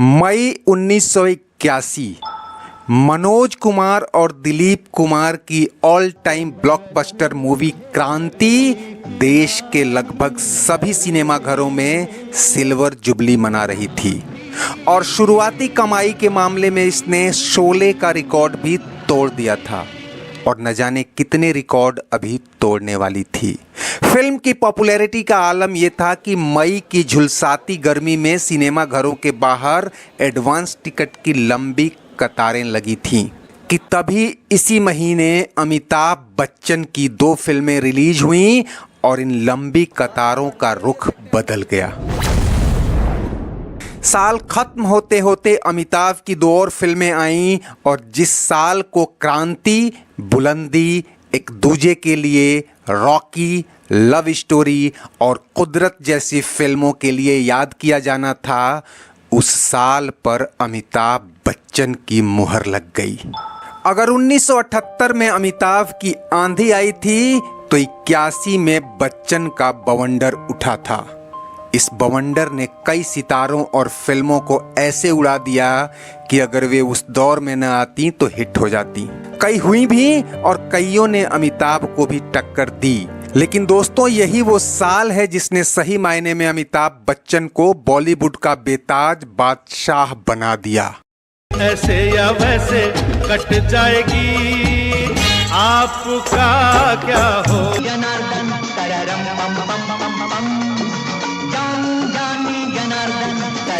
मई 1981 मनोज कुमार और दिलीप कुमार की all time blockbuster movie क्रांति देश के लगभग सभी सिनेमाघरों में सिल्वर जुबली मना रही थी और शुरुआती कमाई के मामले में इसने शोले का रिकॉर्ड भी तोड़ दिया था और न जाने कितने रिकॉर्ड अभी तोड़ने वाली थी। फिल्म की पॉपुलैरिटी का आलम यह था कि मई की झुलसाती गर्मी में सिनेमा घरों के बाहर एडवांस टिकट की लंबी कतारें लगी थीं कि तभी इसी महीने अमिताभ बच्चन की 2 फिल्में रिलीज हुईं और इन लंबी कतारों का रुख बदल गया। साल खत्म होते होते अमिताभ की 2 और फिल्में आईं और जिस साल को क्रांति, बुलंदी, एक दूजे के लिए, रॉकी, लव स्टोरी और कुदरत जैसी फिल्मों के लिए याद किया जाना था, उस साल पर अमिताभ बच्चन की मुहर लग गई। अगर 1978 में अमिताभ की आंधी आई थी तो 81 में बच्चन का बवंडर उठा था। इस बवंडर ने कई सितारों और फिल्मों को ऐसे उड़ा दिया कि अगर वे उस दौर में न आती तो हिट हो जाती। कई हुई भी और कईयों ने अमिताभ को भी टक्कर दी। लेकिन दोस्तों, यही वो साल है जिसने सही मायने में अमिताभ बच्चन को बॉलीवुड का बेताज बादशाह बना दिया। ऐसे या वैसे कट जाएगी आपका क्या हो।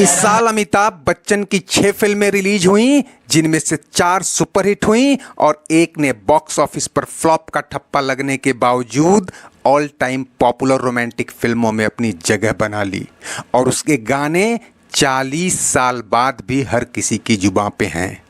इस साल अमिताभ बच्चन की 6 फिल्में रिलीज हुई, जिनमें से 4 सुपरहिट हुई और एक ने बॉक्स ऑफिस पर फ्लॉप का ठप्पा लगने के बावजूद ऑल टाइम पॉपुलर रोमांटिक फिल्मों में अपनी जगह बना ली और उसके गाने 40 साल बाद भी हर किसी की जुबां पे हैं।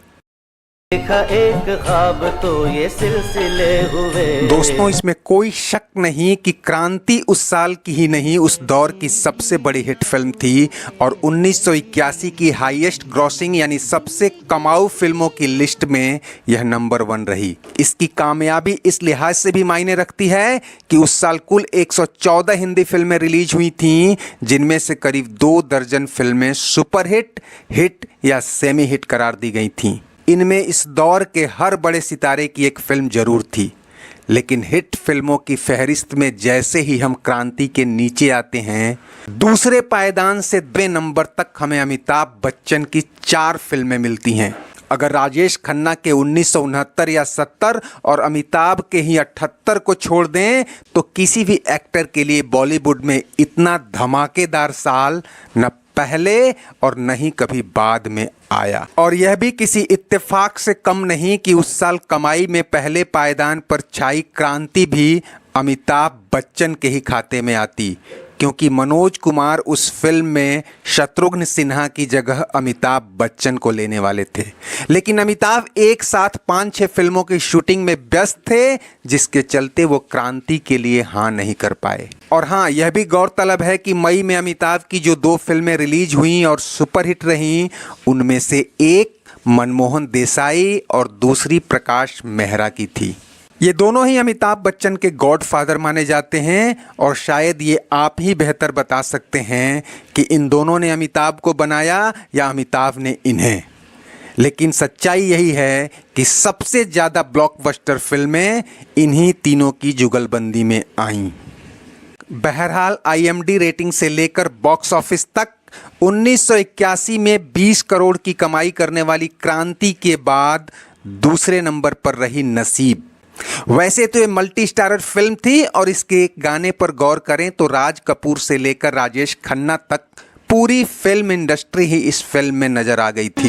देखा एक ख्वाब तो ये सिलसिले हुए। दोस्तों, इसमें कोई शक नहीं कि क्रांति उस साल की ही नहीं, उस दौर की सबसे बड़ी हिट फिल्म थी और 1981 की हाईएस्ट ग्रॉसिंग यानी सबसे कमाऊ फिल्मों की लिस्ट में यह नंबर 1 रही। इसकी कामयाबी इस लिहाज से भी मायने रखती है कि उस साल कुल 114 हिंदी फिल्में रिलीज हुई थीं, जिनमें से करीब 2 दर्जन फिल्में सुपरहिट, हिट या सेमी हिट करार दी गई थीं। इनमें इस दौर के हर बड़े सितारे की एक फिल्म जरूर थी, लेकिन हिट फिल्मों की फहरिस्त में जैसे ही हम क्रांति के नीचे आते हैं, दूसरे पायदान से 2 नंबर तक हमें अमिताभ बच्चन की 4 फिल्में मिलती हैं। अगर राजेश खन्ना के 1969 या 70 और अमिताभ के ही 78 को छोड़ दें तो किसी भी एक्टर के लिए बॉलीवुड में इतना धमाकेदार साल न पहले और नहीं कभी बाद में आया। और यह भी किसी इत्तेफाक से कम नहीं कि उस साल कमाई में पहले पायदान पर छाई क्रांति भी अमिताभ बच्चन के ही खाते में आती, क्योंकि मनोज कुमार उस फिल्म में शत्रुघ्न सिन्हा की जगह अमिताभ बच्चन को लेने वाले थे। लेकिन अमिताभ एक साथ 5-6 फिल्मों की शूटिंग में व्यस्त थे, जिसके चलते वो क्रांति के लिए हाँ नहीं कर पाए। और हाँ, यह भी गौरतलब है कि मई में अमिताभ की जो 2 फिल्में रिलीज हुई और सुपरहिट रहीं, उनमें से एक मनमोहन देसाई और दूसरी प्रकाश मेहरा की थी। ये दोनों ही अमिताभ बच्चन के गॉडफादर माने जाते हैं और शायद ये आप ही बेहतर बता सकते हैं कि इन दोनों ने अमिताभ को बनाया या अमिताभ ने इन्हें। लेकिन सच्चाई यही है कि सबसे ज़्यादा ब्लॉकबस्टर फिल्में इन्हीं तीनों की जुगलबंदी में आईं। बहरहाल IMD रेटिंग से लेकर बॉक्स ऑफिस तक 1981 में 20 करोड़ की कमाई करने वाली क्रांति के बाद दूसरे नंबर पर रही नसीब। वैसे तो ये मल्टी स्टारर फिल्म थी और इसके एक गाने पर गौर करें तो राज कपूर से लेकर राजेश खन्ना तक पूरी फिल्म इंडस्ट्री ही इस फिल्म में नजर आ गई थी।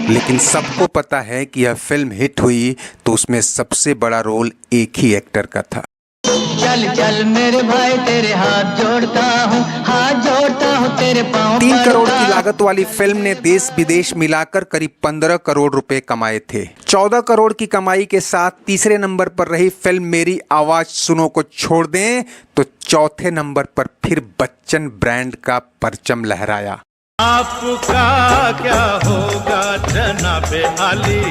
लेकिन सबको पता है कि यह फिल्म हिट हुई तो उसमें सबसे बड़ा रोल एक ही एक्टर का था। चल चल मेरे भाई तेरे हाथ जोड़ता हूँ तेरे पाँव। 3 करोड़ की लागत वाली फिल्म ने देश विदेश मिलाकर करीब 15 करोड़ रुपए कमाए थे। 14 करोड़ की कमाई के साथ तीसरे नंबर पर रही फिल्म मेरी आवाज सुनो को छोड़ दें तो चौथे नंबर पर फिर बच्चन ब्रांड का परचम लहराया। आपका क्या होगा जनाबे अली,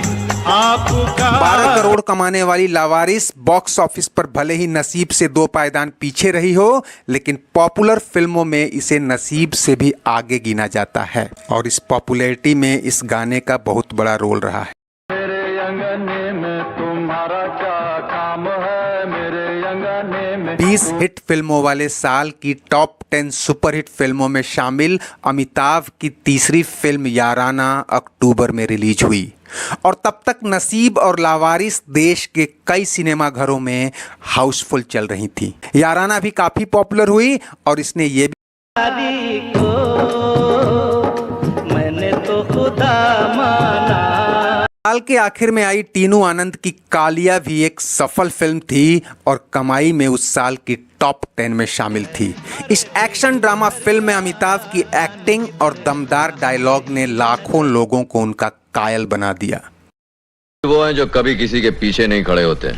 आपका 12 करोड़ कमाने वाली लावारिस बॉक्स ऑफिस पर भले ही नसीब से 2 पायदान पीछे रही हो, लेकिन पॉपुलर फिल्मों में इसे नसीब से भी आगे गिना जाता है और इस पॉपुलैरिटी में इस गाने का बहुत बड़ा रोल रहा है। मेरे अंगने में तुम्हारा क्या काम है, मेरे अंगने में 20 हिट फिल्मों वाले साल की टॉप 10 सुपरहिट फिल्मों में शामिल अमिताभ की तीसरी फिल्म याराना अक्टूबर में रिलीज हुई और तब तक नसीब और लावारिस देश के कई सिनेमा घरों में हाउसफुल चल रही थी। याराना भी काफी पॉपुलर हुई और इसने ये भी को मैंने तो खुदा माना। साल के आखिर में आई टीनू आनंद की कालिया भी एक सफल फिल्म थी और कमाई में उस साल की टॉप 10 में शामिल थी। इस एक्शन ड्रामा फिल्म में अमिताभ की एक्टिंग और दमदार डायलॉग ने लाखों लोगों को उनका कायल बना दिया। वो हैं जो कभी किसी के पीछे नहीं खड़े होते,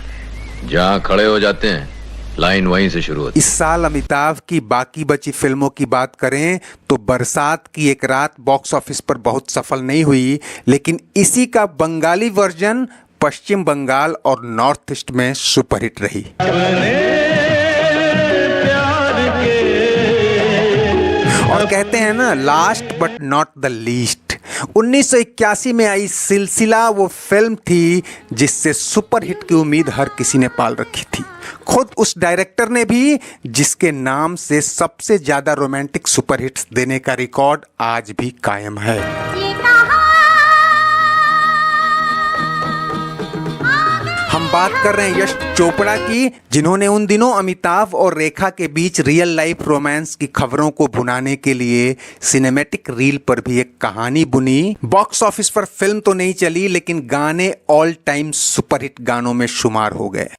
जहां खड़े हो जाते हैं लाइन वहीं से शुरू होती है। इस साल अमिताभ की बाकी बची फिल्मों की बात करें तो बरसात की एक रात बॉक्स ऑफिस पर बहुत सफल नहीं हुई, लेकिन इसी का बंगाली वर्जन पश्चिम बंगाल और नॉर्थ ईस्ट में सुपरहिट रही। और कहते हैं ना, last but not the least, 1981 में आई सिलसिला वो फिल्म थी जिससे सुपरहिट की उम्मीद हर किसी ने पाल रखी थी। खुद उस डायरेक्टर ने भी, जिसके नाम से सबसे ज्यादा रोमांटिक सुपरहिट्स देने का रिकॉर्ड आज भी कायम है। हम बात कर रहे हैं यश चोपड़ा की, जिन्होंने उन दिनों अमिताभ और रेखा के बीच रियल लाइफ रोमांस की खबरों को भुनाने के लिए सिनेमैटिक रील पर भी एक कहानी बुनी। बॉक्स ऑफिस पर फिल्म तो नहीं चली, लेकिन गाने ऑल टाइम सुपरहिट गानों में शुमार हो गए।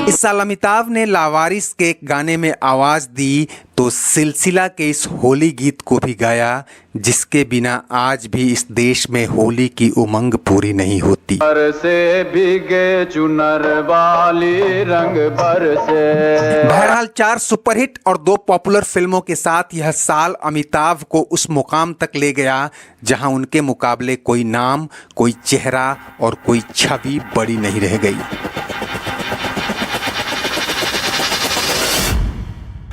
इस साल अमिताभ ने लावारिस के एक गाने में आवाज दी तो सिलसिला के इस होली गीत को भी गाया, जिसके बिना आज भी इस देश में होली की उमंग पूरी नहीं होती। से भीगे चुनर वाली रंग बरसे। बहरहाल 4 सुपरहिट और 2 पॉपुलर फिल्मों के साथ यह साल अमिताभ को उस मुकाम तक ले गया जहां उनके मुकाबले कोई नाम, कोई चेहरा और कोई छवि बड़ी नहीं रह गई।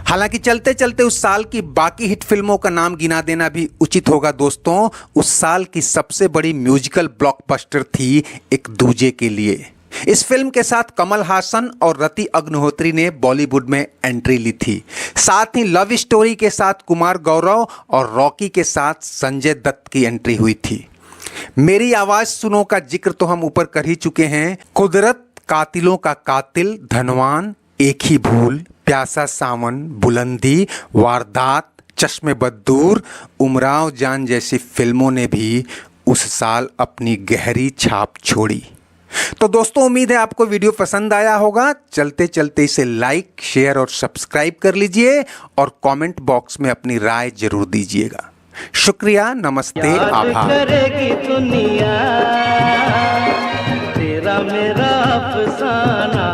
हालांकि चलते चलते उस साल की बाकी हिट फिल्मों का नाम गिना देना भी उचित होगा दोस्तों। उस साल की सबसे बड़ी म्यूजिकल ब्लॉकबस्टर थी एक दूजे के लिए। इस फिल्म के साथ कमल हासन और रति अग्निहोत्री ने बॉलीवुड में एंट्री ली थी। साथ ही लव स्टोरी के साथ कुमार गौरव और रॉकी के साथ संजय दत्त की एंट्री हुई थी। मेरी आवाज सुनो का जिक्र तो हम ऊपर कर ही चुके हैं। कुदरत, कातिलों का कातिल, धनवान, एक ही भूल, प्यासा सावन, बुलंदी, वारदात, चश्मे बद्दूर, उमराव जान जैसी फिल्मों ने भी उस साल अपनी गहरी छाप छोड़ी। तो दोस्तों, उम्मीद है आपको वीडियो पसंद आया होगा। चलते चलते इसे लाइक, शेयर और सब्सक्राइब कर लीजिए और कमेंट बॉक्स में अपनी राय जरूर दीजिएगा। शुक्रिया, नमस्ते, आभार। करेगी दुनिया तेरा मेरा अफसाना।